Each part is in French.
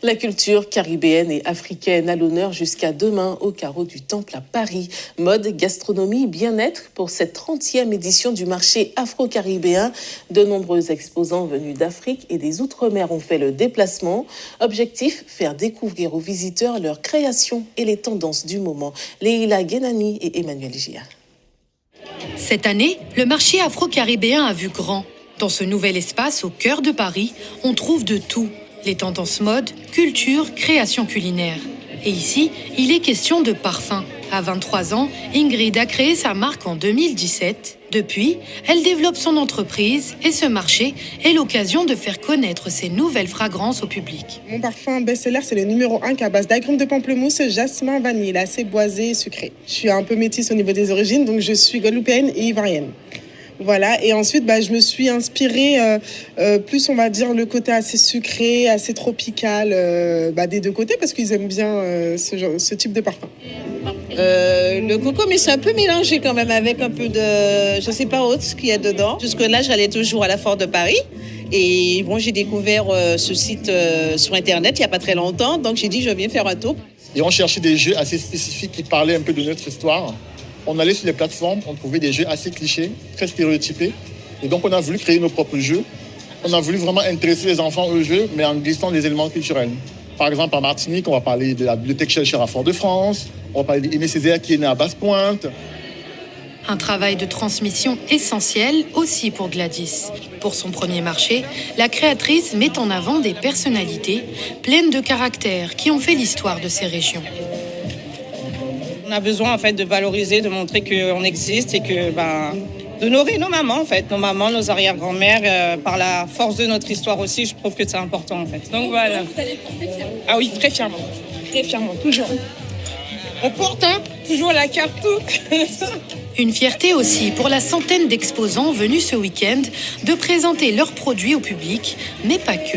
La culture caribéenne et africaine à l'honneur jusqu'à demain au carreau du Temple à Paris. Mode, gastronomie, bien-être pour cette 30e édition du marché afro-caribéen. De nombreux exposants venus d'Afrique et des Outre-mer ont fait le déplacement. Objectif, faire découvrir aux visiteurs leurs créations et les tendances du moment. Leïla Guénani et Emmanuel Gia. Cette année, le marché afro-caribéen a vu grand. Dans ce nouvel espace au cœur de Paris, on trouve de tout. Les tendances mode, culture, création culinaire. Et ici, il est question de parfum. À 23 ans, Ingrid a créé sa marque en 2017. Depuis, elle développe son entreprise et ce marché est l'occasion de faire connaître ses nouvelles fragrances au public. Mon parfum best-seller, c'est le numéro 1 qui est à base d'agrumes de pamplemousse, jasmin, vanille. Il est assez boisé et sucré. Je suis un peu métisse au niveau des origines, donc je suis guadeloupéenne et ivoirienne. Voilà, et ensuite je me suis inspirée plus, on va dire, le côté assez sucré, assez tropical des deux côtés parce qu'ils aiment bien ce type de parfum. Le coco, mais c'est un peu mélangé quand même avec un peu de, je sais pas autre ce qu'il y a dedans. Jusque-là, j'allais toujours à la Foire de Paris. Et bon, j'ai découvert ce site sur Internet il n'y a pas très longtemps. Donc j'ai dit, je viens faire un tour. Et on cherchait des jeux assez spécifiques qui parlaient un peu de notre histoire. On allait sur les plateformes, on trouvait des jeux assez clichés, très stéréotypés. Et donc, on a voulu créer nos propres jeux. On a voulu vraiment intéresser les enfants aux jeux, mais en glissant des éléments culturels. Par exemple, en Martinique, on va parler de la bibliothèque Cher à Fort-de-France. On va parler d'Aimé Césaire qui est né à Basse-Pointe. Un travail de transmission essentiel aussi pour Gladys. Pour son premier marché, la créatrice met en avant des personnalités pleines de caractère qui ont fait l'histoire de ces régions. On a besoin en fait de valoriser, de montrer qu'on existe et que d'honorer nos mamans en fait, nos mamans, nos arrière-grand-mères, par la force de notre histoire aussi. Je trouve que c'est important en fait. Donc voilà. Ah oui, très fièrement, toujours. On porte toujours la cape tout. Une fierté aussi pour la centaine d'exposants venus ce week-end de présenter leurs produits au public, mais pas que.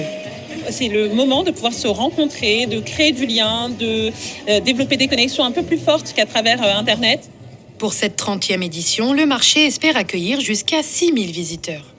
C'est le moment de pouvoir se rencontrer, de créer du lien, de développer des connexions un peu plus fortes qu'à travers Internet. Pour cette 30e édition, le marché espère accueillir jusqu'à 6000 visiteurs.